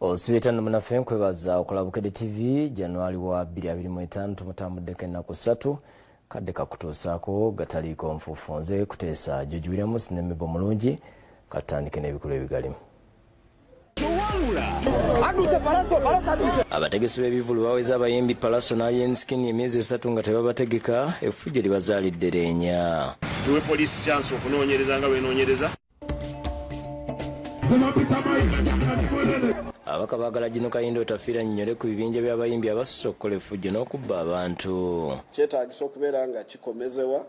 Osibitano munafe nkwebaza okulabukedde TV January wa 2025 tumutambuddeko ennaku 3 kadde kakutuusaako gataliko nfuufunze kuteesa George Williams ne Mebo Mulungi katandike n'ebikulu ebigalimu. Abategesi b'ebivulu baweza abayimbi Palaso n'Alienskin emyezi 3 nga tebabategeka effujjo libazaalidde leenya. Tuwe police chance okunoonyereza nga bw'enoonyereza. Abaka baagala Gino Kayindo tafiira nnyole ku bibinja by'abayimbi abasusse okukola effujjo n'okubba abantu. Kyetaagisa okubeera nga kikomezebwa.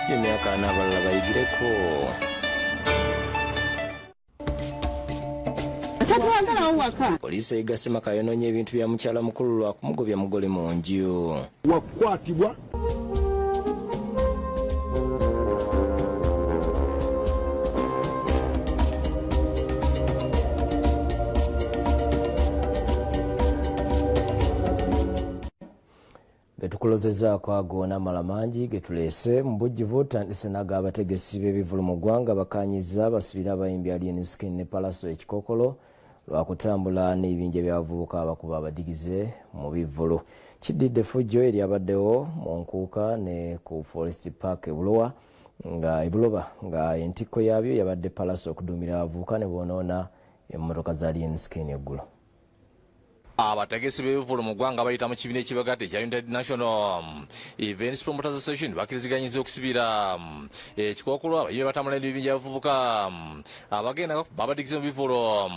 Emyaka n'abalala bayigireko. Poliisi eyiga Maka yonoonye ebintu bya mukyala mukulu lwa kumugobya mugole mu nju. Wakwatibwa. Betukulozezaako ago n'amala mangi getuleese mu bujjuvu tandise naga abategesi b'ebivulu mu ggwanga bakanyiza basibira abayimbi Alienskin ne Palaso ekikokolo lwakutambula n'ebibinja by'abavubuka abakuba abadigize mu bivulu. Kiddidde effujjo eryabaddewo mu nkuuka ne ku Forest Park Ebuloba nga entikko yaabyo yabadde Palaso okuduumira abavubuka ne boonoona emmotoka za Alienskin eggulo. Abategesi b'ebivulu mu ggwanga bayita mu kibiina ekibagatte ekya United National Events Promoters Association bakkiriziganyizza okusibira ekikookolo abayibe batambula n'ebibinja by'abavubuka abagenda babadigize mu bivulu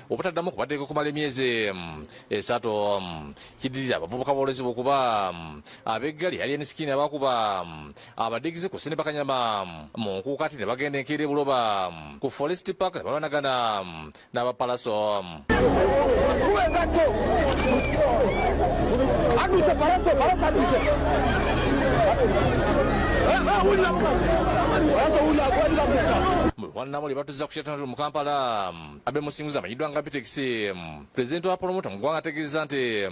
obutaddamu kubaddeko kumala emyezi 3. Kiddirira abavubuka boolezebwa okuba ab'eggali Alienskin abakuba abadigize ku Sene Bakanyama mu nkuuka ati ne bagenda enkeera Ebuloba ku Forest Park ne balwanagana n'aba-Palaso. Mulwanamuli batuza ku kyatandatu mu Kampala abe musinguza amanyiddwa nga Pitex pulezidenti wa promota mu ggwanga ategeeza nti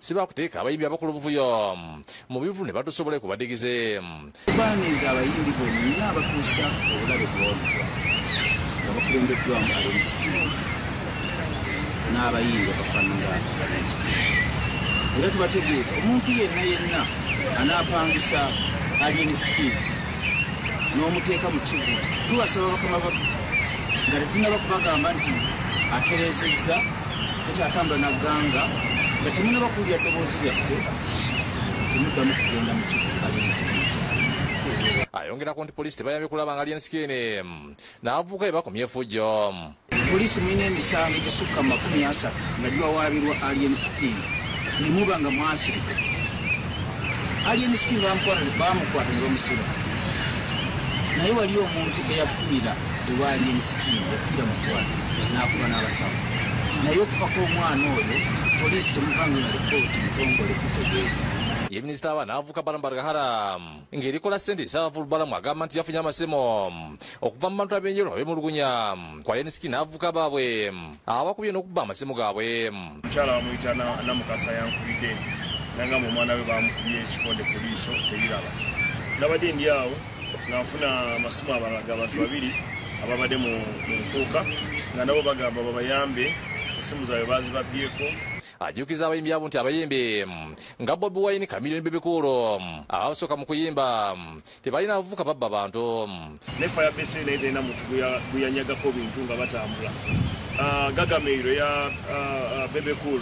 sibakuteeka abayimbi abakola obuvuyo mu bivulu ne batusobole kubadigize. Baaniza abayimbi bonna abatuusa obulabe bw'olugwa nga bakulembeddwamu Alienskin n'abayimbi abafaanana Alienskin. Era tubategeeza omuntu yenna anaapangisa Alienskin n'omuteeka mu kivu tubasaba bakama baffe nga tetunnaba kubagamba nti atereezezza takyatambula nagganga nga temunnaba kuwulira ddoboozi lyaffe temuddamu kugenda mu kivu Alienskin. Ayongerako nti poliisi tebayambye kulaba nga Alienskin n'abavubuka be bakomye effujjo. Poliisi mulina emisango egisukka mu 30 nga giwawaabirwa Alienskin ne muba nga mwasirika. Alienskin bamukwata ne bamusiba. Naye waliyo omuntu eyafiira ewa Alienskin yafiira mu ggwanga n'akuba n'abasawo. Naye okufa kw'omwana oyo poliisi temuvanga na lipooti ntongole kutegeeza. Ye minisita w'abaana abavubuka Balamu Baragahara ng'erikola ssente ez'abavulu Balamu agamba nti yafunye amasemo okuva mu bantu ab'enjawulo ab'emulugunya ku Alienskin n'abavubuka baabwe abakubye n'okubba amasemo gaabwe. Mukyala bamuyita Namukasa yankubidde nanga mu mwana we bamukubye ekikonde ku liiso teriraba. Nabadde ndi awo nga nfuna amasimu abalaga abantu babiri ababadde mu nkuuka nga nabo bagamba babayambe essimu zaabwe bazibabyeko. Ajjukiza abayimbi abo nti abayimbi nga Bobi Wine, Kamiliyoni Bebe Cool abasooka mu kuyimba tebalina abavubuka babba abantu. Ne Firebase naye terina muntu guyanyagako bintu nga batambula. Gagameiro ya Bebe Cool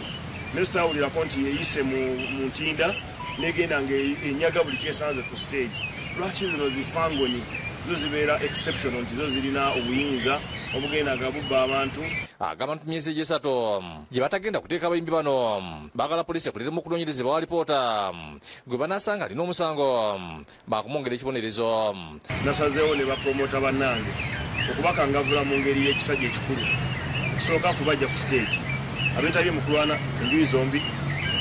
ne saawulirako nti eyise mu ntinda negenda ng'enyaga buli kyesanze ku stage. Lwaki zino zifangoni zo zibeera exceptional nti zo zirina obuyinza obugenda nga bubba abantu. Agamba nti myezi gy'esatu gye batagenda kuteeka abayimbi bano baagala poliisi ekuleetemu okunoonyerezebwa wa lipoota gwe banaasanga alina omusango baakumwongera ekibonerezo. Nasazeewo ne bapromota bannange okubakangavula mu ngeri y'ekisajja ekikulu okusooka kubajja ku stage abeetabye mu kulwana enjuyi zombi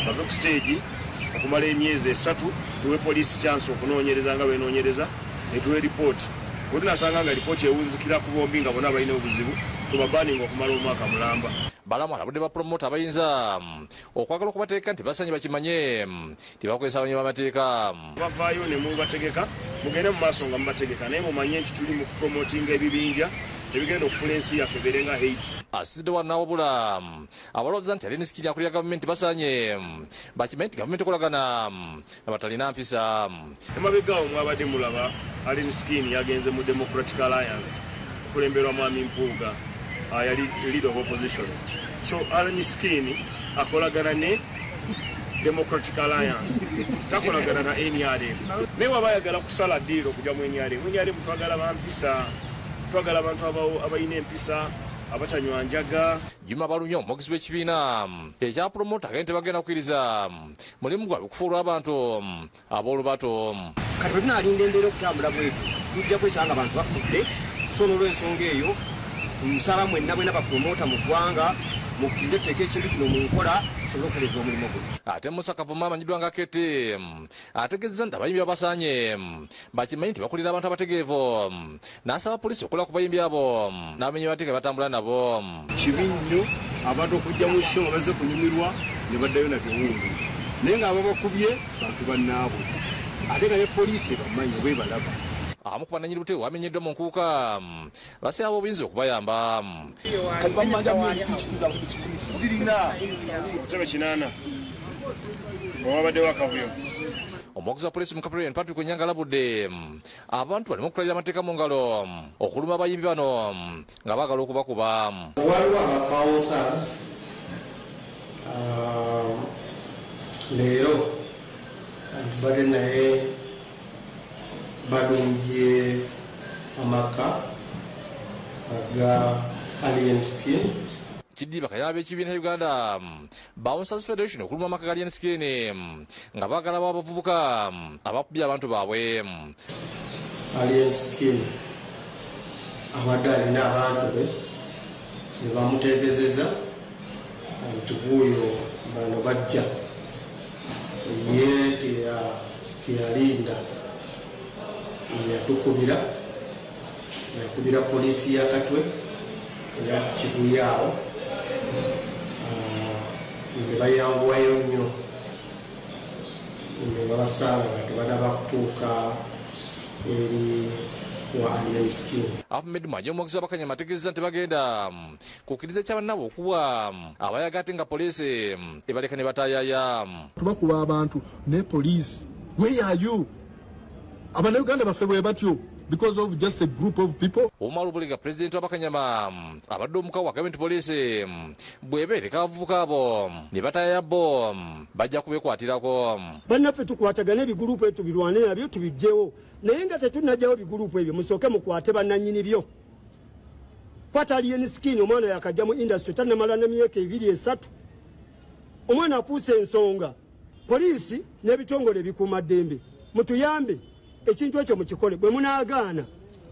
bave ku stage okumala emyezi 3 tuwe poliisi chance okunoonyereza nga bw'enoonyereza ne tuwe lipooti. Bwe tunasanga nga lipooti ewunzikira ku bombi nga bonna balina obuzibu tubabaninga okumala omwaka mulamba. Balamu alabudde bapromota abayinza okwagala okubateeka nti basanye bakimanye tibakozesa abanyi b'amateeka. Bavaayo ne mubategeka mugende mu maaso nga mubategeka naye mumanye nti tuli mu kupromotinga ebibinja ebigenda okufuna ensi yaffe ebeerenga Haiti. Asizidde wano n'awabula abalowooza nti Alien Skin akulira gavumenti basanye bakimanye nti gavumenti ekolagana abatalina mpisa. Emabegaawo mwabadde mulaba Alien Skin yagenze mu Democratic Alliance okulemberwa Mwami Mpuuga yali leader of opposition. So Alien Skin akolagana ne Democratic Alliance takolagana na NRM. Naye waba ayagala kusala ddiiro okujja mu NRM twagala bampisa, twagala abantu abalina empisa abatanywa njaga. Juma Balunyo omugezi w'ekibiina ekya promota agende bagenda kukkiriza mulimu gwabwe okufuula abantu ab'olubato. Kati bwe tunaalinda embeera okutambula bwetu tujja kwesanga abantu bafudde, so n'olw'ensonga eyo nsaba mwenna bwena bapromota mu ggwanga mukkirize tuteeka ekintu kino mu nkola tusobole okukoleza omulimu gwe. Ate Musa Kavuma amanyiddwa nga Kete ategeezezza nti abayimbi babasaanye bakimanyi nti bakulira abantu abategeevu n'asaba poliisi okukola ku bayimbi abo n'abamenyi b'amateeka batambula nabo. Kibi nnyo abantu okujja mu show nga bazze kunyumirwa ne baddayo na biwundu naye ng'ababakubye bantu bannaabwe ate nga ne poliisi bamanyi bwe balaba. Abamu ku bannannyini buteewo bamenyeddwa mu nkuuka basaba obuyinza okubayamba. Kutebe 8 owabaddewo akavuyo. Omuwagizi wa poliisi mu Kapere Patrick Onyanga alabudde abantu balina okutalira amateeka mu ngalo okuluma abayimbi bano nga baagala okubakuba. Waliwo ababawunsas leero bali naye balumbye amaka aga Alien Skin. Kidiba kayaba ekibiina Uganda Bouncers Federation okuluma amaka ga Alien Skin nga baagala abavubuka abakubye abantu baabwe. Alien Skin abadde alina abantu be ne bamutegeezeza nti buuyo bano bajja ye teyalinda yakubira poliisi ya Katwe ya Kibuyaawo ne bayanguwayo nnyo ne babasanga nga tebanaba kutuuka eri wa Alien Skin. Ahmed Mwaje omuwagizi w'Abakanyama ategeezezza nti bagenda kukkiriza kyabannabo okuwa abayaga ate nga poliisi ebaleka ne bataayaya. Tubakuba abantu ne poliisi. Where are you? Abannayuganda baffe bwe batyo because of just a group of people. Omala Buliga president w'Abakanyama abadde omukawo agambye nti poliisi bw'ebeereka abavubuka abo ne bataayaya bo bajja kubekwatirako. Bannaffe tukwatagana ebigurupu ebyo tubirwane nabyo tubijjewo naye nga tetunnajjawo bigurupu ebyo musooke mukwate bannannyini byo. Kwata Alien Skin omwana yakajja mu industry tannamala n'emyaka 2-3. Omwana apuuse ensonga. Poliisi n'ebitongole ebikuumaddembe mutuyambe ekintu ekyo mukikole bwe munaagaana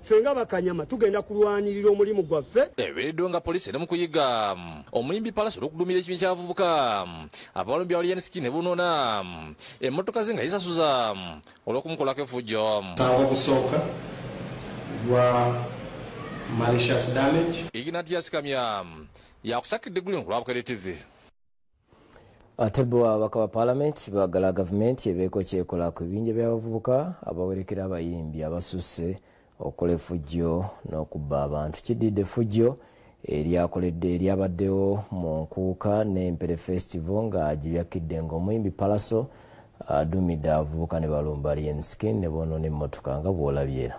ffe nga Bakanyama tugenda kulwanirira omulimu gwaffe. Ebireddwa nga poliisi eri mu kuyiga omuyimbi Palaso olw'okudumira ekibiina ky'abavubuka abalumbye Alien Skin ne bunoona emmotoka ze nga yisasuza olw'okumukolako effujjo. Musango ogusooka gwa malicious damage. Ignatius Kamya yakusakidde eggulino ku Lwabukere TV. Ate bo ababaka ba Parliament baagala gavumenti ebeeko kyekola ku bibinja by'abavubuka abawerekera abayimbi abasusse okukola effujjo n'okubba abantu. Kiddiidde effujjo eryakoledde eryabaddewo mu nkuuka n'Empere Festival nga gibyakidde ng'omuyimbi Palaso adumidde abavubuka ne balumba Alien Skin ne boonoona emmotoka nga bw'olabye era.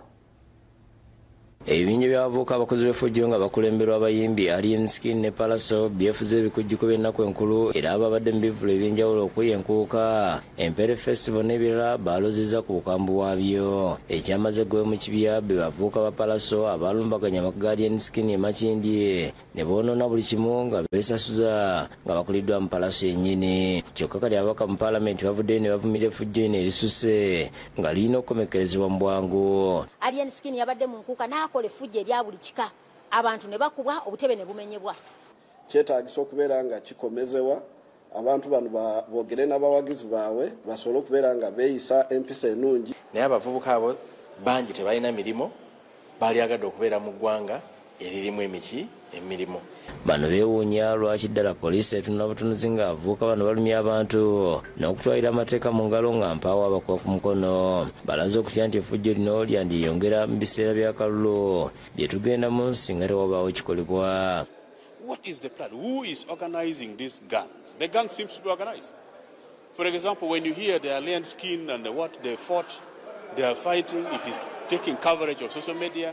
Ebibinja by'abavubuka abakozi b'effujjo nga bakulemberwa abayimbi Alien Skin ne Palaso byefuze ebikujjuko by'ennaku enkulu era ababadde mu bivvulo eby'enjawulo okuya enkuuka Empere Festival n'ebirala baalozezza ku bukambwe bwabyo. Ekyamaze gwe mu kibya be bavubuka ba Palaso abalumbaganya amaka ga Alien Skin e Makindye ne boonoona buli kimu nga beesasuza nga bakuliddwa mu Palaso yennyini. Kyokka kati ababaka mu Paalamenti bavuddeyo ne bavumira effujjo lino erisusse nga lirina okukomekerezebwa mu bwangu. Alien Skin yabadde mu nkuuka n'akola effujjo erya buli kika abantu ne bakubwa obutebe ne bumenyebwa. Kyetaagisa okubeera nga kikomezebwa abantu bano boogere n'abawagizi baabwe basobole okubeera nga beeyisa empisa ennungi. Naye abavubuka abo bangi tebalina mirimu, baali agadde okubeera mu ggwanga eririmu emiki emirimu. Bano beewuunya lwaki ddala poliisi etunula butunuzi ng'avuuka bano balumya abantu n'okutwalira amateeka mu ngalo nga mpaawo abakuba ku mukono. Balaze okutya nti effujjo lino lyandyeyongera mu biseera by'akalulu bye tugendamu singa tewabaawo kikolebwa. What is the plan? Who is organizing these gangs? The gang seems to be organized. For example, when you hear the Alien Skin and what they fought, they are fighting, it is taking coverage of social media.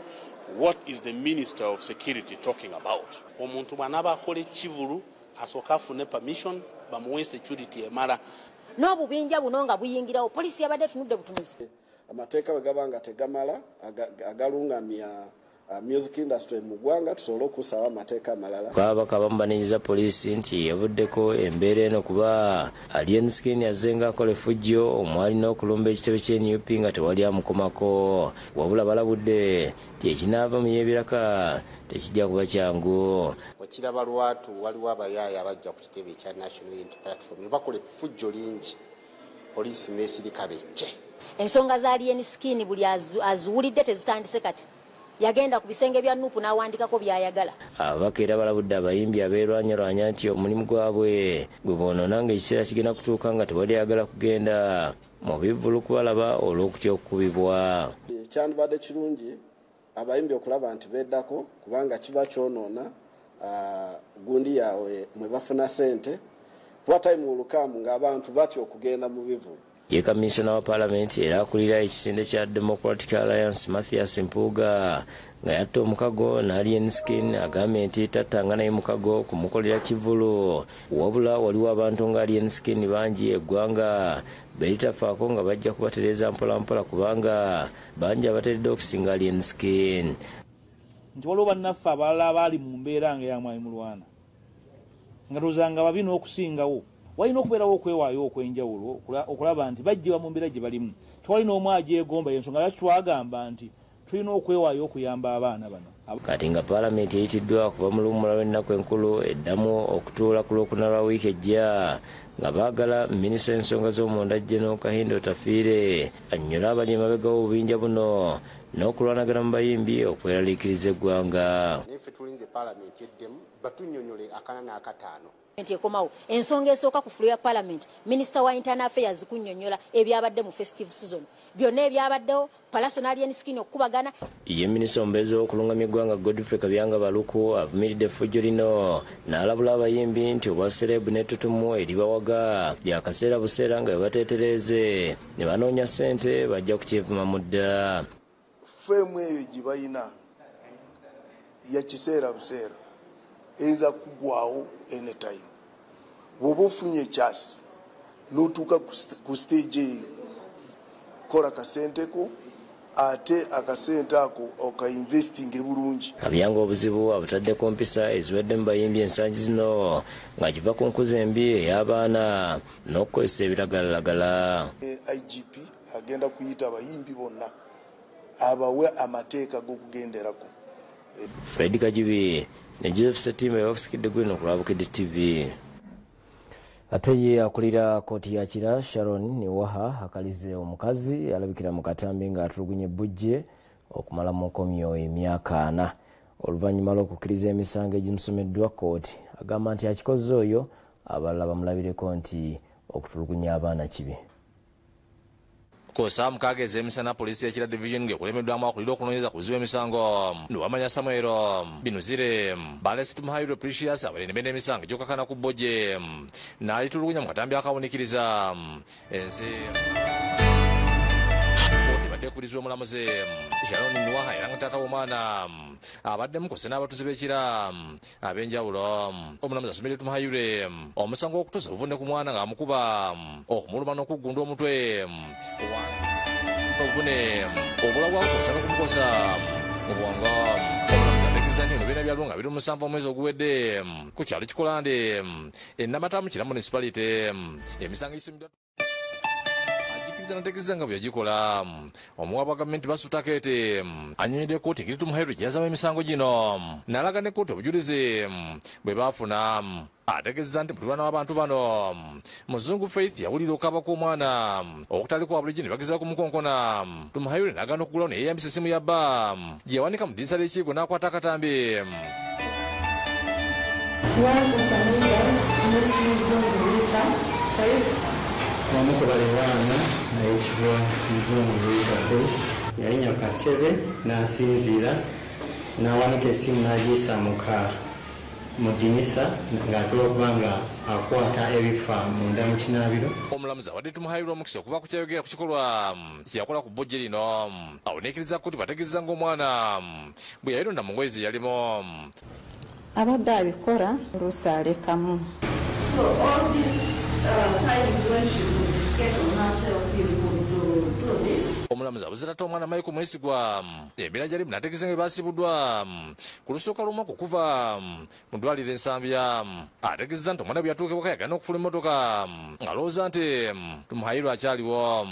What is the Minister of Security talking about? Omuntu bwanaba akole kivulu asooka afune permission bamuwe security emala. N'obubinja buno nga buyingirawo poliisi yabadde tunudde butunuzi. Amateeka bwe gaba nga tegamala agalungamya music industry mu ggwanga tusobole okusaba amateeka amalala. Kabaka abamu poliisi nti yavuddeko embeera eno kuba Alien Skin yazzenga akola effujjo omwalina okulumba ekitebe ky'NUP nga tewali amukomako. Wabula balabudde nti ekinaava mu y'ebiraka tekijja kuba kyangu. Wakiraba lwatu waliwo abayaaye abajja ku kitebe ekya National Unity Platform ne bakola effujjo lingi poliisi n'esirika bejje. Ensonga za Alien Skin buli aziwulidde tezitandise kati. Yagenda ku bisenge bya Nuupu n'awandikako by'ayagala. Ababaka era balabudde abayimbi abeerwanyalwanya nti omulimu gwabwe gwe boonoona ng'ekiseera kigenda kutuuka nga tewali ayagala kugenda mu bivvulu kubalaba olw'okutya okukubibwa. Kyandibadde kirungi abayimbi okulaba nti beddako kubanga kiba kyonoona gundi yaabwe mwe bafuna ssente twatayi mu lukaamu ng'abantu batya okugenda mu bivvulu. Ye kamisona wa Parliament era akulira ekisinde kya Democratic Alliance Mathias Mpuuga nga yatta omukago na Alien Skin agambye nti tattanga naye mukago kumukolera kivulu. Wabula waliwo abantu nga Alien Skin bangi eggwanga beeritafaako nga bajja kubatereeza mpolampola kubanga bangi abateredde okusinga Alien Skin. Nti waliwo bannaffe abalala abaali mu mbeera nga yamwayi mulwana nga tozanga babi n'okusingawo. Walina okubeerawo okwewaayo okw'enjawulo okulaba nti bajjibwa mu mbeera gye balimu. Tewali n'omu agyegomba y'ensonga lwaki twagamba nti tulina okwewaayo okuyamba abaana bano. Kati nga Paalamenti eyitiddwa kuva mu luwummula lw'ennaku enkulu eddamu okutuula ku Lwokuna lwa wiiki ejja nga baagala minisita w'ensonga z'omunda General Kahindo Tafiire annyole abali emabega w'obubinja buno n'okulwanagana mu bayimbi okweraliikiriza eggwanga. Naffe tulinze Paalamenti eddemu batunnyonnyole akana n'akataano. Ekomawo ensonga esooka ku fulo ya Parliament Minister wa Internal Affairs kunnyonnyola ebyabadde mu festive season byonna ebyabaddewo Palaso na Alien Skin okubagana. Ye minisita omubeezi w'okulungamya eggwanga Godfrey Kabyanga Baluku avumiridde effujjo lino n'alabula abayimbi nti obwa serebu n'ettutumu eribawaga lyakaseera buseera nga webateetereeze ne banoonya ssente bajja kukyevuma mu dda. Feemu eyo gye balina ya kiseera buseera eyinza kuggwawo anytime. Bw'oba ofunye ekyasi n'otuuka ku stage eyo kola kasenteko ate akasente ako okainvestinge bulungi. Kabyanga obuzibu abutaddeko mpisa eziwedde mu bayimbi ensangi zino nga kiva ku nkuza embi ey'abaana n'okukozesa ebiragalalagala. IGP agenda kuyita abayimbi bonna abawe amateeka g'okugenderako. Fred Kajibi ne Joseph Setima yakusikidde gwino ku Lwabukidde TV. Ate ye akulira kooti ya Kira Sharon Niwaha akalize omukazi alabikira mu katambi nga atulugunye bujje okumala mu nkomyo emyaka 4 oluvannyuma lw'okukkiriza emisango egimusomeddwa kooti. Agamba nti akikoze oyo abalala bamulabireko nti okutulugunya abaana kibi. Kosa mukageze emisana poliisi y'Ekira division ng'ekulemeddwamu akulira okunoonyereza ku buzibu emisango Niwamanya Samuel Binuzire Balesi Tumuhairwe Precious abalembedde emisango egyokakana ku bbojje n'alitulugunya mu katambi akawunikiriza ensi badde kuburizibwa omulamuzi Sharon Niwaha era nga taata w'omwana abaddemu kose n'abatuuze b'Ekira ab'enjawulo. Omulamuzi asomedde Tumuhairwe omusango w'okutuusa obuvunne ku mwana ng'amukuba okumuluma n'okuggunda omutwe wansi obuvune obulagwa kukosa n'okumukosa mu bwongo. Omulamuzi ategeeza nti ebibiina byalwo nga biri mu 7 omwezi oguwedde ku kyalo Kikolande Namatamu Kira municipality emisango gisimbidwa nategeeza nga byagikola. Omuwa bwa gavumenti Basuta Kete anyonyedde kooti Ekiri Tumuhairwe gye yazama emisango gino n'alaga ne kooti obujulizi bwe baafuna. Ategeeza nti mulwana w'abantu bano Muzungu Faith yawulira okaba kw'omwana okutaliko wabuligi ne bagezaako kumukonkona. Tumuhairwe n'agaana okugulawo ne yeeyambisa essimu ya bba gye yawanika mu ddirisa ly'ekiigo n'akwata akatambi Wamukubaliwana nayekiva muzungu wibadde yalinya katebe nasinzira nawanika esimu nagisamuka mu dinisa ng'asobola okuba nga akwata ebifa munda mu kinaabiro. Omulamuzi awadde tumuhaayirwa omukisa okuba ku kyayogera ku kikolwa kyeyakola ku bbojje lino awoneekiriza kuti bategeeza ng'omwana bwe yayironda mu ngoye ze yalimu abadde abikola oluusi alekamu. Omulamuzi abuzira ate omwana Michael Mwesigwa embeera gyali nategeeza nga baasibuddwa ku lusooka lw'omwaka okuva mu ddwaliro ensambya ategeeza nti omwana bwe yatuukebwako yagana okufuna emmotoka ng'alowooza nti tumuhaayirwa akyaliwo.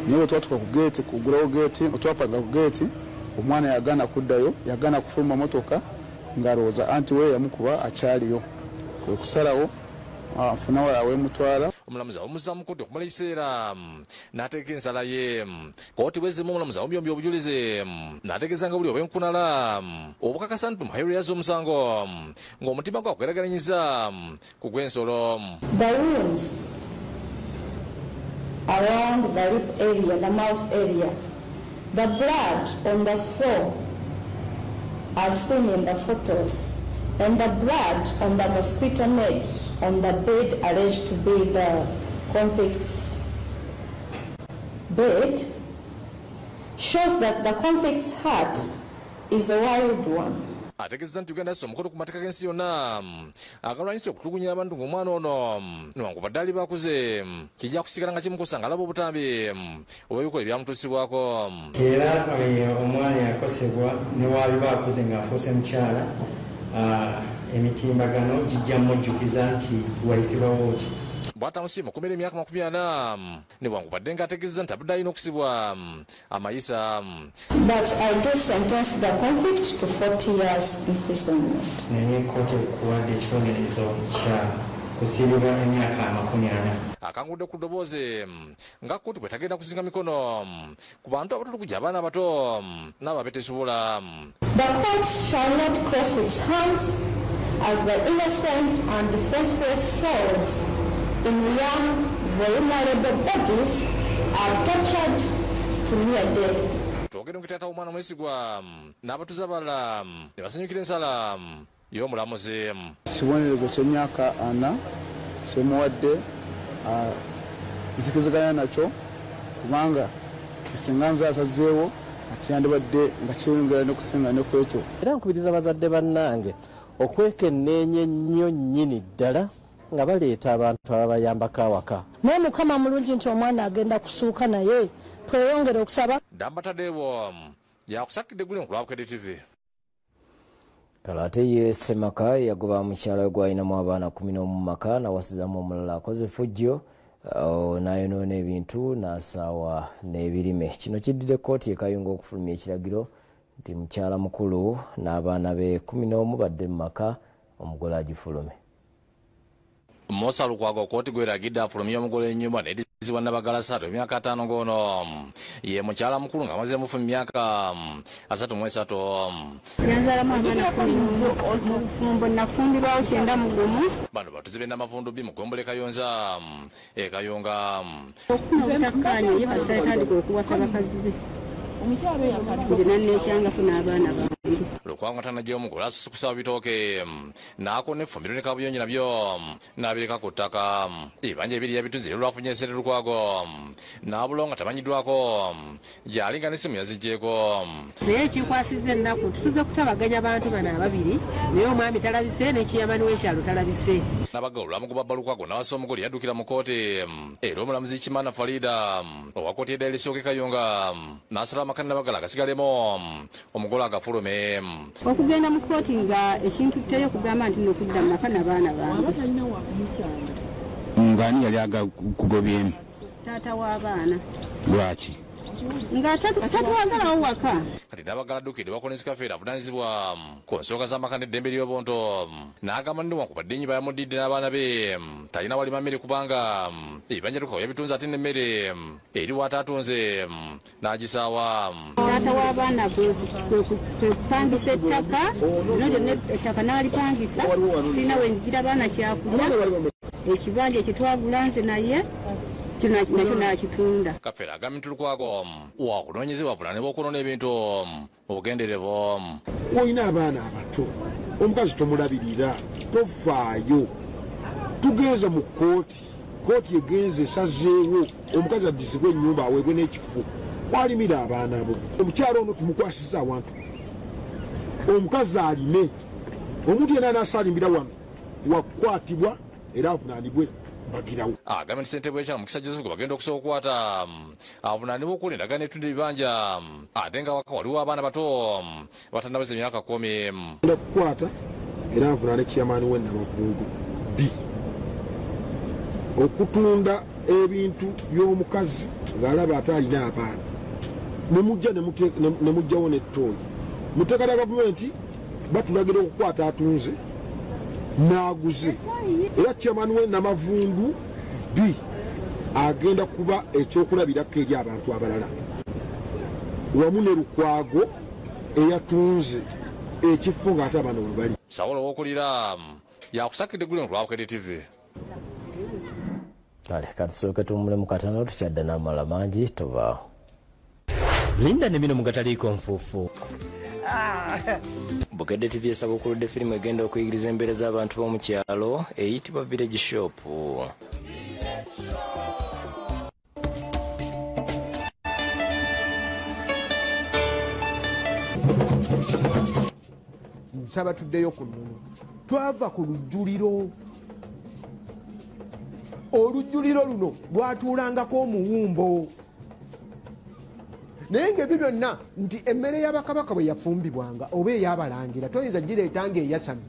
Naye bwe twatuuka ku geeti kugulawo geeti otwapanga ku geeti omwana yagaana kuddayo yagaana kufuluma motoka ng'alowooza anti we yamukuba akyaliyo kwe kusalawo afuna wala awemutwala. Omulamuzi awumuzzaamu kkooti okumala ekiseera n'ateeka ensala ye kkooti bwezimu omulamuzi awumbyombya obujulizi n'ategeeza nga buli obwenkunala obukakasa nti tumuhaayirwa yazza omusango ng'omutima gwe agweraganyiza ku gw'ensolo. The wounds around the lip area, the mouth area, the blood on the floor as seen in the photos, and the blood on the mosquito net on the bed alleged to be the convict's bed shows that the convict's heart is a wild one. Ategeeza nti Uganda yassa omukono ku mateeka g'ensi yonna agalwanyisa okutulugunyira abantu ng'omwana ono newankubadde ali bakuze kijja kusigala nga kimukosa ng'alaba obutambi obw'ebikola ebyamutuusibwako. Era omwana yakosebwa ne waabi bakuze ng'afuuse mukyala emitimbagano gijja mujjukiza nti wayisibwawo ki. Bw'atamusiima okumera emyaka 40 newankubadde ng'ategeeza nti abadde alina okusibwa amayisa. But I do sentence the convict to 40 years imprisonment. Naye kkooti ekuwadde ekibonerezo kya kusibibwa emyaka 40. Akangudde ku ddoboozi nga kkooti bwe tagenda kuzinga mikono ku bantu abatulugunya abaana abato n'ababetesobola. The court shall not cross its hands as the innocent and defenseless souls in young, vulnerable bodies are tortured to near death. Twogere mu kitaata omwana Mwesigwa n'abatuuze abalala ne basanyukira ensala y'omulamuzi. Kibonerezo ky'emyaka 4 kyemuwadde zikiziganya nakyo kubanga kisinga nze asazeewo ati yandibadde nga kyeyongera n'okusinga ne ku ekyo. Era nkubiriza bazadde bannange okwekenneenya ennyo nnyini ddala nga baleeta abantu ababayambako awaka. Naye Mukama mulungi nti omwana agenda kusuuka naye tweyongere okusaba. Dambatadeewo yakusakidde guli nkulaba ku TV. Kalate ye Semaka yagoba mukyala we gwalinamu abaana 11 mu maka nawasizamu omulala akoze fujjo nayonoona ebintu n'asaawa n'ebirime. Kino kiddire kkooti e Kayunga okufulumya ekiragiro nti mukyala mukulu n'abaana be 11 badde mu maka omugole agifulume. Musa Lukwago kkooti gweragidde afulumya omugole ennyumba n'edizibwa Nabagala Sato emyaka 5 ng'ono ye mukyala mukulu ng'amaze mufu mu myaka 33. Yanzalamu abaana 10 mu bufumbo nafumbirwawo 9 mu gumu. Bano batuzibe n'amafundu bi mu Ggombole Kayonza e Kayunga. Okutakkaanya ye basitandika okuwasa bakazi be. Omukyala yakatulina n'ekyanga funa abaana babiri. Lukwango tanajja omugole asusukusa bitooke naako n'effumiro ne kabuyonjo nabyo n'abireka ku ttaka. Ebibanja ebiri yabitunze lwafunye esente Lukwago n'abulonga tamanyiddwako gy'alinga n'essimu yaziggyeko. Naye ekikwasizza ennaku tutuze kutabaganya abantu bano ababiri naye omwami talabise n'ekiyamani w'ekyalo talabise. Nabagala olwamugoba Lukwago n'awasa omugole yaddukira mu kkooti era omulamuzi Kimana Farida owa kkooti eddaala esooka e Kayunga n'asala amakani Nabagala agasigalemu omugole agafulume. Okugenda mu kkooti nga ekintu teyo kugamba nti nokudda mu maka n'abaana bange. Ng'ani yali agakugobyemu? Taata w'abaana. Lwaki? nga tatwagalawo waka kati n'abagaladdukidde bakonesi kafeera avunaanyizibwa ku nsonga z'amaka n'eddembe ly'obunto n'agamba ndi wankubadde nnyiba yamudidde n'abaana be talina walima mmere kubanga ebibanja tukawo yabitunze ate n'emmere eri waataatunze n'agisaawa taata w'abaana kwekupangisa ettaka nonyonna ettaka n'alipangisa sirina wenjigira baana kyakulya ekibanja ekitwagula nze naye nakyo nakitunda kafeera agambye ntulukwago wakunoonyezebwa buvunaanibwa okunona ebintu obugenderevu olina abaana abato omukazi tomulabirira tofaayo tugenza mu kooti egenza esazeewo omukazi addizibwa ennyumba aweebwe n'ekifo walimira abaana bo omukyalo ono tumukwasiza awantu omukazi alime omuntu yena anaasalimbira wano wakwatibwa era avunaanibwe agambye nti ssentebe w'ekyalo Mukisa Joseph bagenda okusobola okukwata avunaanibwa okukola endagaano etunda ebibanja ate nga waka waliwo abaana bato batannabaza emyaka 10 genda kukwata era avunaane kiyamaani w'ennamavundu b okutunda ebintu by'omukazi ng'alaba ate alina abaana nemujja nemujjawo n'ettooyi muteeka lya gavumenti batulagira okukwata atunze n'aguze era kyamaani w'ennamavundu b agenda kuba ekyokulabirako eri abantu abalala wamu ne Lukwago eyatunze ekifo ng'ate abaana we bali Sawolo w'okulira yakusakidde gulino Lwabukedde TV. Kale katusooke tumule mu katano tukyadda n'amala mangi tubaawo. Linda ne bino mugataliiko nfuufu. Bukedde TV esaba okuludde firimu egenda okuyigiriza embeera z'abantu b'omu kyalo eyitibwa Village Shop. Nsaba tuddeyo ku nnono twava ku lujjuliro olujjuliro luno lwatuulangako omuwumbo naye ng'ebyo byonna nti emmere y'abakabaka bwe yafumbibwanga oba ey'abalangira toyinza gireetanga eyasamye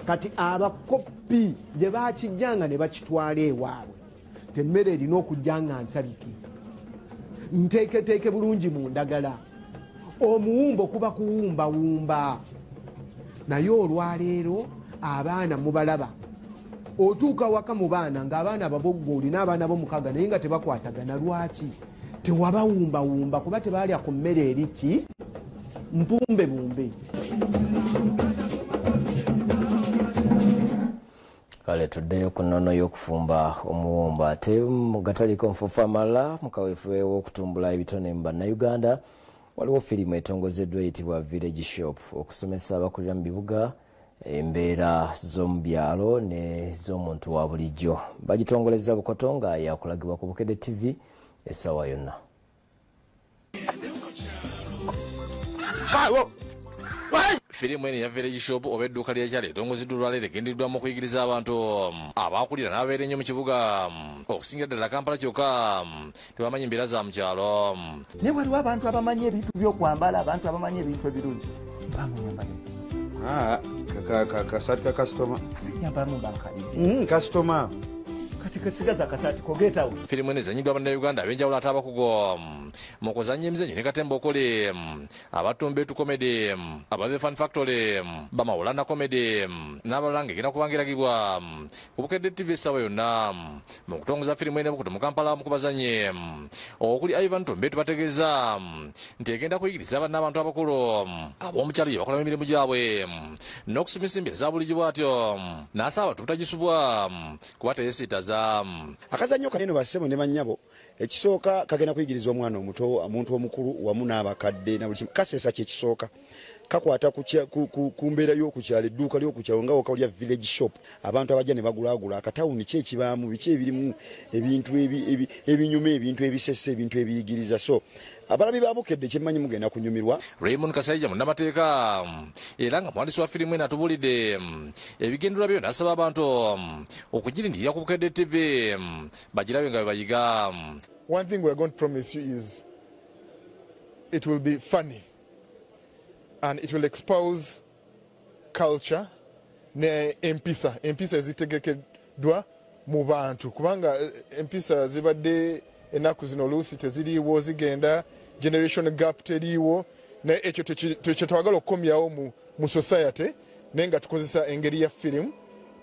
kati abakoppi gye baakijjanga ne bakitwala ewaabwe temmere erina okujja nga nsabike nteeketeeke bulungi mu ndagala omuwumbo kuba kuwumbawumba naye olwaleero abaana mubalaba otuuka waka mu baana ng'abaana ababoggooli n'abaana b'omukaga naye nga tebakwatagana lwaki tewabawumbawumba kuba tebaalya ku mmere eriki mpumbe bumbe. Kale tuddeyo ku nnono y'okufumba omuwumbo ate mu gataliiko nfuufu amalala mu kaweefube w'okutumbula ebitone mu bannayuganda waliwo firimu etongozeddwa eyitibwa Village Shop okusomesa abakulira mu bibuga embeera z'omu byalo n'ez'omuntu wa bulijjo. Bagitongoleza Bukoto nga yakulagibwa ku Bukedde TV essaawa yonna. Firimu eno ya Village Shop oba edduuka ly'ekyalo etongozeddwa olwaleero egendeddwamu okuyigiriza abantu abakulira n'ababeera ennyo mu kibuga okusingira ddala Kampala kyokka tebamanyi embeera za mu kyalo. Naye waliwo abantu abamanyi ebintu by'okwambala abantu abamanyi ebintu ebirungi bamuyambale kasati ka kasitoma yambamu bankali kasitoma kati kesigaza kasati kogeetawo. Firimu eno ezanyiddwa bannayuganda ab'enjawulo ate abakugo mu kuzannya emizannyo ne Katemba Okole, abatumbeetu comedy, ababe Fan Factory, bamawulana comedy n'abalala ng'egenda kubangiragibwa ku Bukedde TV essaawa yonna mu kutongoza firimu eno Bukoto mu Kampala mu kubazannye okuli Ivan Tumbeetu bategeeza nti egenda kuyigiriza bannabantu abakulu ab'omu kyalo gye bakola emirimu gyabwe n'okusomesa embeera za bulijjo bw'atyo n'asaba tutagisubwa kuba teyesiitaza. Akazannyo kanene bassebo ne bannyabo ekisooka kagenda kuyigirizwa omwana omuto omuntu omukulu wamu n'abakadde na buli kimu kaseesa kyekisooka kakwata ku mbeera y'okukyalo edduuka ly'okukyalo nga waka lya Village Shop abantu abajja ne bagulaagula akatawuni ki ekibaamu biki ebirimu ebintu ebinyuma ebintu ebisese ebintu ebiyigiriza so abalabi ba Bukedde kyemmanyi mugenda kunyumirwa. Raymond Kasayija munnamateeka era nga muwandiisi wa firimu eno atubulidde ebigendererwa byo n'asaba abantu okugirindirira ku Bukedde TV bagirabe nga bwe bayiga. One thing we're going to promise you is it will be funny and it will expose culture ne empisa ezitegekeddwa mu bantu kubanga empisa zibadde ennaku zino oluusi teziriiwo zigenda generation gap teriiwo naye ekyo twagala okukomyawo mu society naye nga tukozesa engeri ya firimu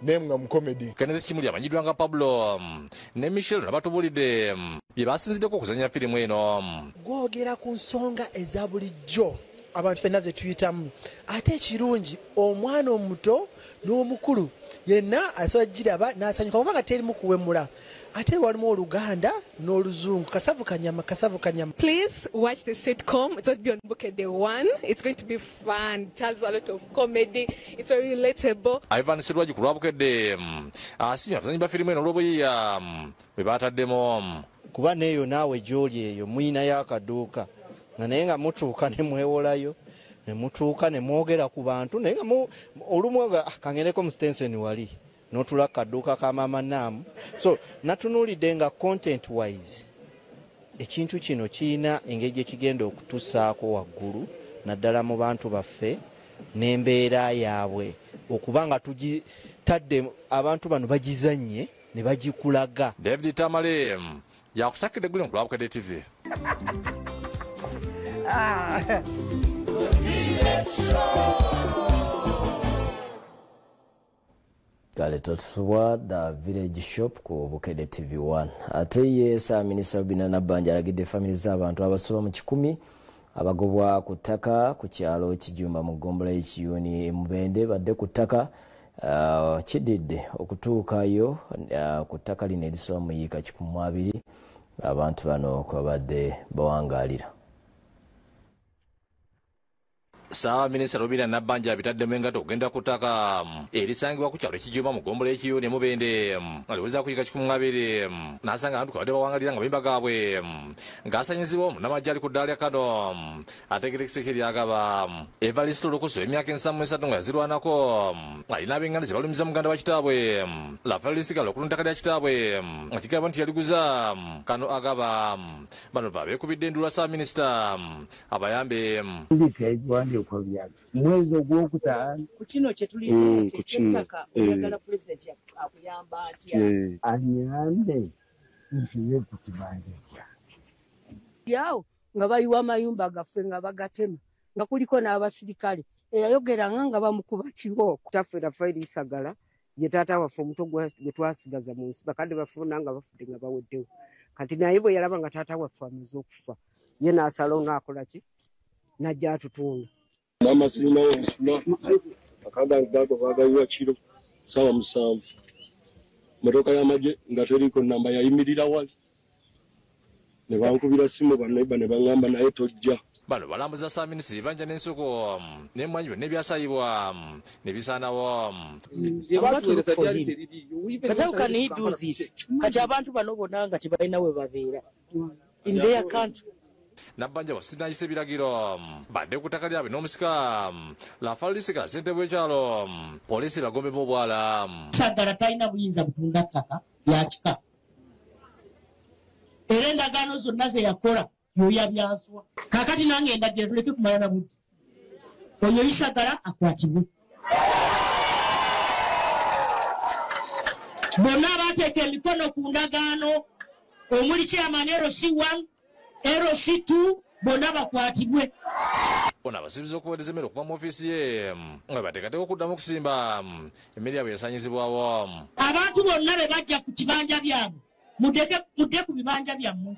nemwe mu comedy. Kenneth Kimuli amanyidwa nga Pablo ne Michelle nabatubulidde bye basinziddeko okuzanya firimu eno. Gwogera ku nsonga eza bulijjo abantu fenna ze tuyitamu ate ekirungi omwana omuto n'omukulu yenna asobola giraba n'asanyuka kubanga terimu kuwemula ate walimu Oluganda n'Oluzungu kasavu kanyama. Please watch the sitcom. It's going to be on Bukedde 1. It's going to be fun. It has a lot of comedy. It's very relatable. Ivan Sirwaji ku lwa Bukedde asiimye abazanyi ba firimu eno olw'obuyiiya bwe baataddemu. Kuba neeyo naawe gy'oli eyo muyinayo akaduuka nga naye nga mutuuka ne mwewolayo ne mutuuka ne mwogera ku bantu naye nga olumu kangereko mu Stenson wali n'otula kaduuka ka maama Naamu. So natunuulidde nga content wise ekintu kino kirina engeri gye kigenda okutussaako waggulu naddala mu bantu baffe n'embeera yaabwe okuba nga tugitadde abantu bano bagizannye ne bagikulaga. David Tamale yakusakidde guli ku lwa Bukedde TV. Kale totusubwa The Village Shop ku Bukedde TV 1. Ate ye Minisita Rubina Nabbanja alagidde family z'abantu abasoba mu 100 abagobwa ku ttaka ku kyalo Kijumba mu Gombola y'Ekiyuni Mubende badde ku ttaka kididde okutuukayo ku ttaka lino erisoba mu yiika 12 abantu bano kwabadde bawangaalira. Minisita Rubina Nabbanja abitaddemu engato okugenda ku ttaka erisangibwa ku kyalo Kijumba mu Gombola y'Ekiyuni Mubende aliweza kuyiika 12 n'asanga abantu kabadde bawangalira nga mayimba gaabwe ng'asanyizibwa omunnamagye ali ku ddaala lya kano ategerekeseko eryagaba Evaristo Lukusu emyaka 73 nga yazirwanako alina ab'enganda ze balumiza muganda wa kitaabwe Rafael Sigala okulunda ttaka lya kitaabwe nga kigamba nti yaliguza kano agaba bano beekubidde endulu lwa minisita abayambe mwezi ogwokutaano ku kino kye tuli ky'ettaka oyagala pulezidenti akuyamba atya anyambe nsibe ku kibanja kyange yawo nga bayiwa amayumba gaffe nga bagatema nga kuliko n'abasirikale eyayogeranga nga bamukuba kibooko. Taffe Rafael Isagala ye taata waffe omuto gwe twasigaza mu nsi bakadde bafuna nga bafudde nga baweddewo kati naye bwe yalaba nga taata waffe amaze okufa ye n'asalawo n'akola ki najja atutunda n'amasima wensula akanda gago bagayiwa kiro sawa 7 motoka y'amagye nga teriko namba yayimirira wali ne bankubira simu banaiba ne bangamba naye tojja. Bano balambuza Minisita Ibanja n'ensuku n'emmwanyi byonna ebyasaayibwa ne bisaanawo. Kati abantu bano bonna nga tebalina we babeera in their country. Nabbanja wasinayisa ebiragiro badde ku ttaka lyabwe n'omusika Rafael Sigala ssentebe w'ekyalo poliisi bagombemu obwala. Sagala talina buyinza butunda ttaka lya kika era endagaano zonna ze yakola yoyabyaswa kaakati nange ndagira tuleke kumala na buti oyo Isagala akwatibwe. Bonna abateeka emikono ku ndagaano omuli chairman RC1 RC2 bonna bakwatibwe. Ono abasuubiza okuweereza emmere okuva mu ofiisi ye nga bateekateeka okuddamu okusimba emmere yabwe yasaanyizibwawo. Abantu bonna be bajja ku kibanja byabwe mudde ku bibanja byammwe.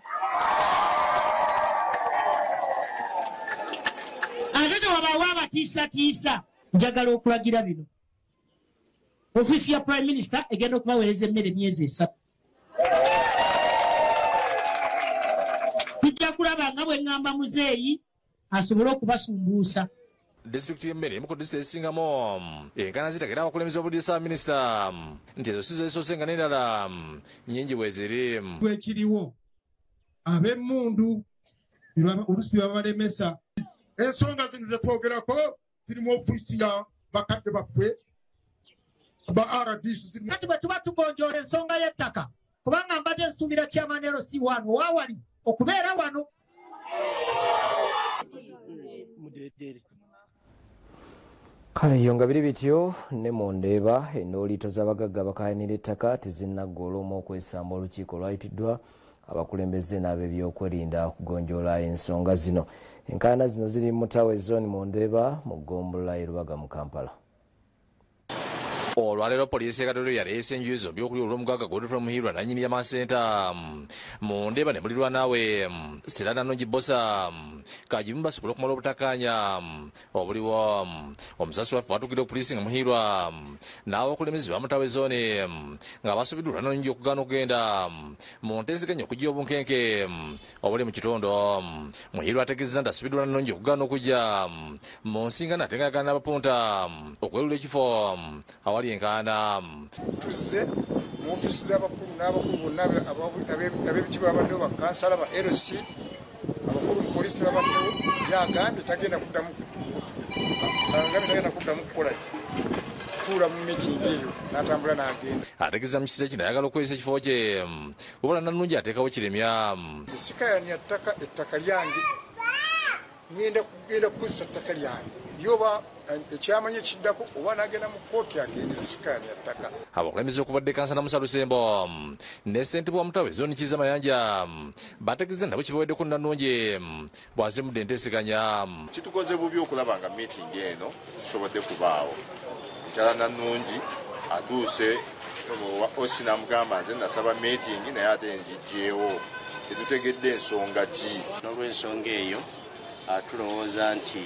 Ate tewabaawo abatiisatiisa. Njagala okulagira bino ofiisi ya Prime Minister egenda okubaweereza emmere emyezi 3. Tujja kulaba nga bwe ŋŋamba muzeeyi asobole okubasumbuusa. Disitulikiti y'emmere emu ku disitulikiti ezisingamu enkana zitegera abakulembeze obulisa minisita nti ezo si zeesoose nga n'endala nnyingi bwe ziri. Ekiriwo ab'emmundu oluusi babalemesa ensonga zino ze twogerako ziri mu ofiisi ya bakadde baffe ba RDC. Kati bwe tuba tugonjoola ensonga y'ettaka kubanga mbadde nsuubira chairman RC1 waawali okubeera wano. Kale yonga biri bityo ne mu Ndeeba endooliito z'abagagga bakayanira ettaka tezinnagga olw'omu okwesamba olukiiko lwayitiddwa abakulembeze n'ab'ebyokwerinda kugonjoola ensonga zino. Enkaayana zino ziri mu Tawe Zone mu Ndeeba mu Ggombolola e Lubaga mu Kampala. Olwaleero poliisi y'Ekatolero yaleese enjuyi zombi okuli olw'omugagga Godfrey Muhirwa nannyini y'amasenta mu Ndeeba ne mulirwa naawe Stella Nanongi Bosa Kajimu basobola okumala obutakkaanya obuliwo. Omusasi waffe watuukidde poliisi nga Muhirwa n'abakulembeze ba mu Tawe Zone nga basubiddwa Nanongi okugaana okugenda mu nteeseganya okujja obunkenke obuli mu kitundu. Muhirwa ategeezezza nti asubiddwa Nanongi okugaana okujja mu nsingano ate nga yagaana abapunta okwelula ekifo awali enkana. Tuzze mu ofiisi z'abakulu n'abakulu bonna ab'ebitiibwa babaddewo bakansala ba LC abakulu mu poliisi babaddewo yagambye tagenda kuddamu kukola kutuula mu mitingi eyo n'atambula n'agenda. Ategeeza mu kiseera kino ayagala okukozesa ekifo kye wabula Nanungi ateekawo kiremya. Sikayanya ettaka lyange ngenda kugenda kukozesa ttaka lyange yoba ekyamanyi ekiddako oba n'agenda mu kkooti agendeza sikayanya ttaka. Abakulembeze okubadde kansala Musa Lusembo ne ssentebe wa Mutawe Zone Kizza Mayanja bategeeza nabo kibaweddeko Nanungi bw'azimudde enteeseganya. Kitukoze bubi okulaba nga miitingi eno zisobodde kubaawo. Mukyala Nanungi atuuse osi n'amugamba nze nasaba miitingi naye ate ngiggyeewo tetutegedde ensonga ki. N'olw'ensonga eyo tulowooza nti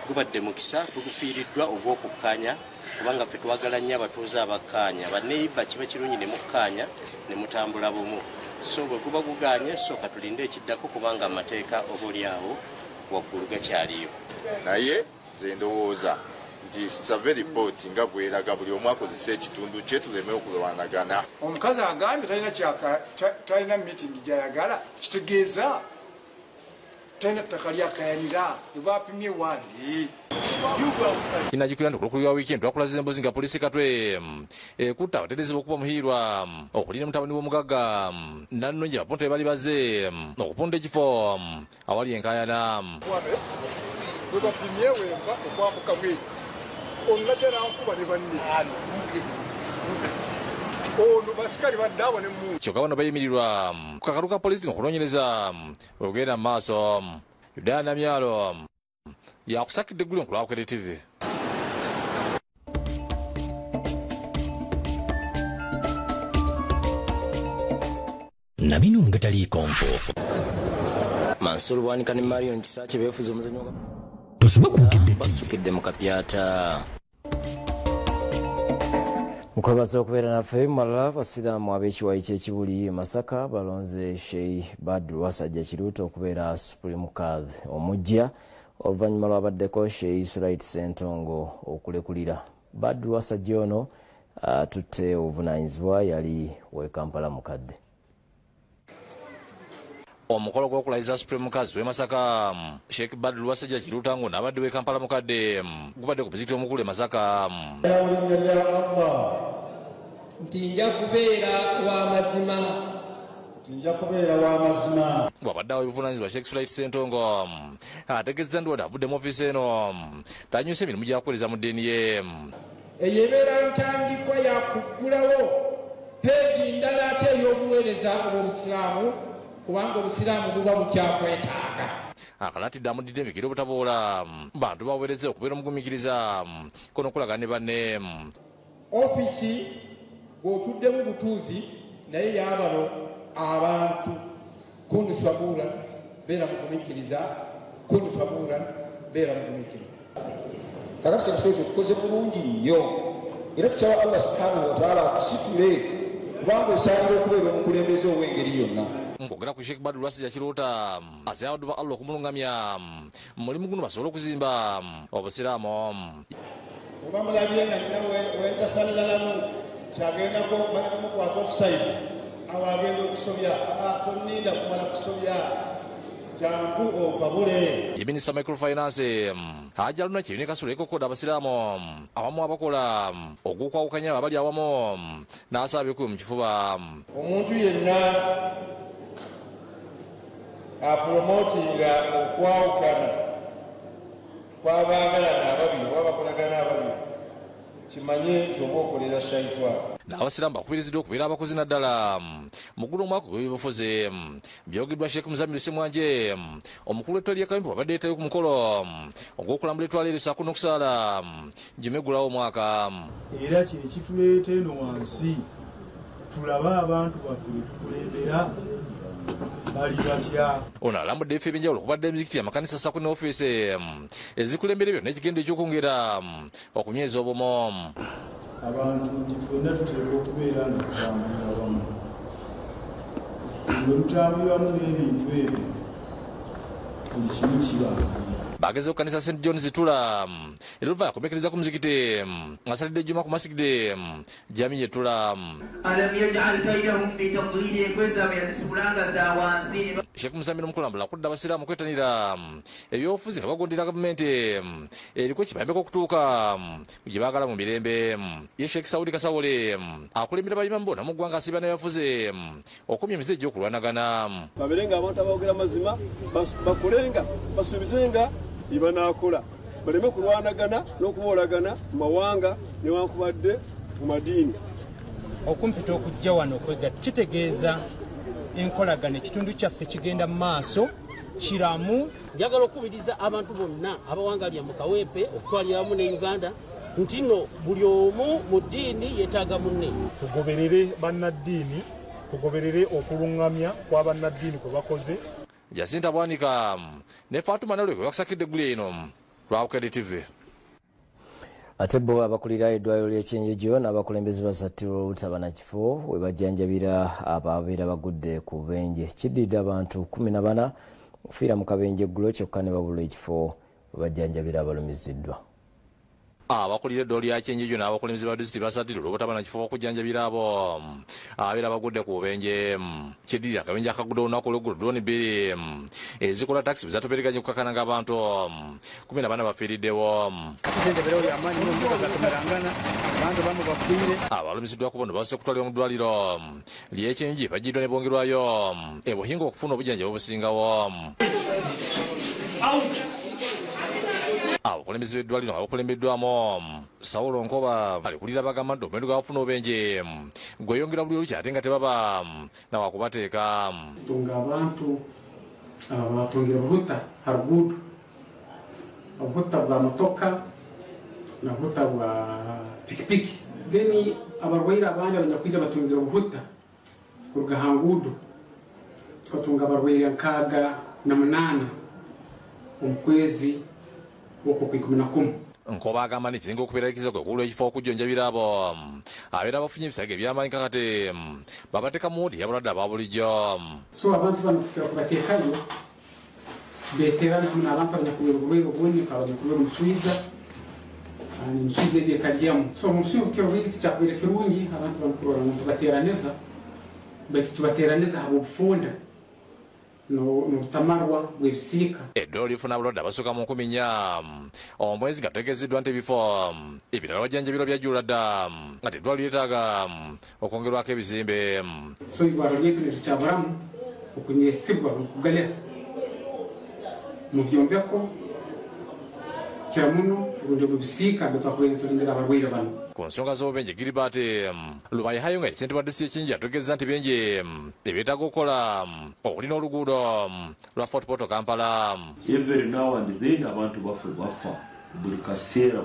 gubadde mukisa tugufiiriddwa ogw'okukkaanya kubanga ffe twagala nnyo abatuuze abakkaanya banneeyibba kiba kirungi ne mukkaanya ne mutambula bumu. So bwe guba gugaanye sooka tulinde ekiddako kubanga amateeka oboolyawo waggulu gakyaliyo. Naye nze ndowooza nti save ripooti nga bweraga buli omu akozesa ekitundu kye tuleme okulwanagana. Omukazi agambye talina miitingi gy'ayagala kitegeeza talina ttaka lyakayanira ebapimye wange. Kinajjukira nti okulukulu lwa wiikendi twakulaze emboozi nga poliisi Katwe ekutta abateereezebwa okuba Muhirwa okulinda mutabani w'omugagga Nanungi abapunta be bali baze okupunta ekifo awali enkaayana. Bwe bapimye wenva okwambuka bweki onajja nankuba ne banne ono basikali badde abo ne mu kyokka bano bayimirirwa ku kakalu ka poliisi okunoonyereza ogenda mu maaso. Yudaya Namyalo yakusakidde eggulu ku Lwakwere TV. Nabino ngataliiko nfoofu. Mansur Bwanika ne Marion Kisaakye beefuza omuzannyo gwa basukidde mu kapyata. Mukwebaza okubeera naffe malala basiraamu ab'ekiwayi ky'ekibuli Masaka balonze Sheikh Badru Wasajja Kiruuta okubeera Supreme Kadhi omujja oluvannyuma lwabaddeko Sheikh Sulait Ssentongo okulekulira. Badru Wasajja ono atutte obuvunaanyizibwa yali w'e Kampala mukadde. Omukolo gw'okulayiza Supreme Kadhi w'e Masaka Sheikh Badru Wasajja Kiruuta ngo n'abadde w'e Kampala mukadde gubadde ku muzikiti omukulu e Masaka. Nti nja kubeera wa mazima. Wabadde awo ebivunaanyizibwa Sheikh Sulait Ssentongo ategeezeza nti wadde avudde mu ofiisi eno tanyusa emirimu gy'akukoleza mu ddiini ye. Eyo ebeera ntandikwa yakuggulawo peegi ndala ate ey'obuweereza obw'Obusiraamu kubanga Obusiraamu buba bukyakwetaaga. Akalatidde amudidde emikiro obutaboola bantu baweereze okubeera omugumiikiriza kono okulaga ne banne. Ofiisi bw'otuddemu butuuzi naye yaabano abantu kunu sabuuran beera mugumiikiriza kunu sabuuran beera mugumiikiriza. Kakati ekisooto tukoze bulungi nnyo era tusaba Allah subhanahu wa ta'ala akusitule kubanga osaanira okubeera omukulembeze ow'engeri yonna. Nkwogera ku Sheikh Badru Wasajja Kiruuta asaba abaddu ba Allah okumulungamya mulimu guno basobole okuzimba Obusiraamu. Oba mulabye nga nina wentasallalamu kyagendako bagenda mukwata offside awo agenda okusobya tonninda kumala kusobya jangu opabule. Ye Minisita Microfinance Hajji Aluna Kirini Kasulu ekokkoda Abasiraamu abamu abakola ogw'okwawukanya abali awamu n'asaba ebikubi mu kifuba. Omuntu yenna apromotinga okwawukana kw'abaagalana ababiri oba bakolagana ababiri kimanye nti oba okolera shaitani. n'abasiraamu bakubiriziddwa okubeera abakozi naddala mu ggulu omwaka gw'ebyobufuzi. Byogeddwa Sheikh Muzamiru Ssemwanje omukulu w'ettwale lya Kawempe wabadde yeetayo ku mukolo ogw'okulambula ettwale eryo Ssaako n'okusaala Jumeggulawo omwaka. Era kino kituleeta eno wansi tulabe abantu baffe betukulembera bali batya. Ono alambudde ebifo ebyenjawulo okubadde emizikiti, amakanisa, Ssaako ne ofiisi ezikulembera ebyo n'ekigendo eky'okwongera okunyweza obumo. Abantu ffenna tutera okubeera nga tutambulira wamu. Bwe tutambuliramu n'ebintu ebyo buli kimu kiba. Bageze ku kanisa St John Zitula eruva yakomekkereza ku muzikiti asalidde ejjuma ku masigide Jami Yetula. Alam yaj'al kaydahum fi tadlil, kweza yazisubulanga za wansi. Sheikh Musamira Mukulambula akudda abasiraamu kwetanira ebyobufuzi nga bagondera gavumenti eriko ekibambeko okutuuka gye baagala mu mirembe. Ye Sheikh Saudi Kasawole akulembera abayimamu bonna mu ggwanga asiba n'abafuzi okumya emize egy'okulwanagana. Baberenga abantu abaogera mazima bakolenga basuubizenga ibanakola baleme kulwanagana n'okuboolagana mu mawanga newankubadde mu madiini. Okumpita okujja wano okwegatta kitegeeza enkolagana ekitundu kyaffe kigenda mu maaso kiramu. Njagala okubiriza abantu bonna abawangalya mu Kawempe okutwalira wamu ne Uganda nti nno buli omu mu ddiini yeetaaga munne. Tugoberere bannaddiini, tugoberere okulungamya kwa bannaddiini kwe bakoze. Jacinta Bwanika ne Fatuma Nalwe bakusakidde eggulu eno Lwabukede TV. Ate bo abakulira eddwaliro ly'Ekyenjejo n'abakulembeze basattirwa obutabannakifo we bajjanjabira ababeera bagudde ku bubenje. Kiddidde abantu 14 okufiira mu kabenje eggulo kyokka ne babula ekifo we bajjanjabira abalumiziddwa. Abakulira eddwaliro lya Kyenjejo n'abakulembeze ba disitulikiti basattirwa obutabannakifo okujjanjabira abo ababeera bagudde ku bubenje. Kiddidde akabenje akagudde olunaku olw'eggulu drone bbiri ezikola takisi zatobereganye okukakananga abantu 14 bafiiriddewo. Abalumiziddwa ku bono basse kutwalibwa mu ddwaliro ly'Ekyenjejo bajjiddwa ne bongerwayo ebuhinga okufuna obujjanjabi obusingawo. Abakulembeze b'eddwaliro abakulembeddwamu Sawulo Nkoba alikulira bagamba nti omuwendo gw'abafuna obubenje gweyongera buli olukya ate nga tebaba nawakubateeka. Tunga abantu batungira obuhuta harugudu obuhuta bwa motoka na obuhuta bwa pikipiki. Then abarwaire abandi abanyakwiza batungira obuhuta kuruga hangudu tukatunga abarwaire 68 mu kwezi woko ku 11. Nkoba agamba nti kizinga okubeerakiza kwe kulwa ekifo okujjanjabira abo abeera abafunye ebisago eby'amaanyi kakati babateeka mu wodi y'abalwadde aba bulijjo. So abantu bano tukira kubateekayo beeterana hamwe n'abantu abanyakubera obulwaire obundi nk'abanyakubera omuswiza omuswiza eri ekalyamu. So omuswiza obukiro tikyakubeera kirungi abantu bamukurora ngu tubateeraniza baitu tubateeraniza haba obufunda n'obutamarwa bw'ebisiika. Eddwaliro lifuna abalwadde abasukka mu 10 omwezi nga tutegeezeddwa nti ebifo ebirala bajjanjabirwa byajjula dda nga teddwaliro lyetaaga okwongerwako ebizimbe. So eddwaliro lyaitu netikyabulamu okunyesibwa okugalira mu byombeko kira muno obundi bw'ebisiika bwe twakubeera tulindira abalwaire bano. Ku nsonga z'obubenje Gilbert Lubayihayo nga ssente ba disitulikiti Ekyenjejo ategeeza nti benje ebyetaaga okukola okulina oluguudo lwa Fort Portal Kampala. Every now and then abantu baffe bafa buli kaseera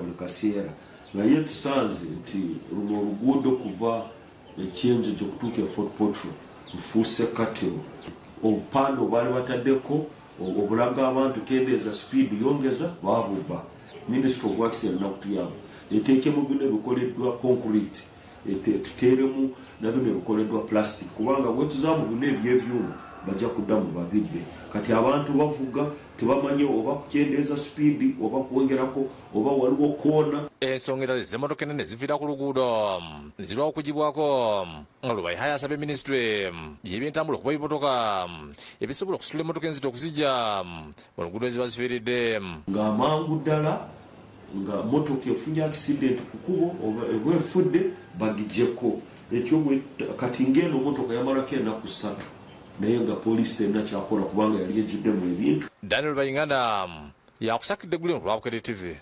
naye tusanze nti luno oluguudo kuva Ekyenjejo okutuuka e Fort Portal lufuuse katiro. Obupande obwali bataddeko obulaga abantu kendeeza speed yongeza baabubba. Ministry of Works erina kutuyamba eteekemu bino ebikoleddwa concrete tuteeremu nabino ebikoleddwa plastic kubanga bwe tuzaamu bino ebyebyuma bajja kuddamu babidde. Kati abantu bavuga tebamanyi oba kukendeeza speed oba kwongerako oba waliwo koona. Ensonga endala ez'emmotoka ennene ziviira ku luguudo zirwawo okugibwako nga Lubayihayo asabye minisitule y'ebyentambula okuba ebimotoka ebisobola okusitula emmotoka enzito okuzijja mu luguudo eziba zifiiridde. Ng'amangu ddala nga motoka efunye accident ku kkubo oba ebwefudde bagijjeko. Ekyo kati ng'eno motoka yamalako ennaku 3 naye nga poliisi terina kyakola kubanga yali ejjuddemu ebintu. Daniel Bayingana yakusakidde eggulu Lwabukede TV.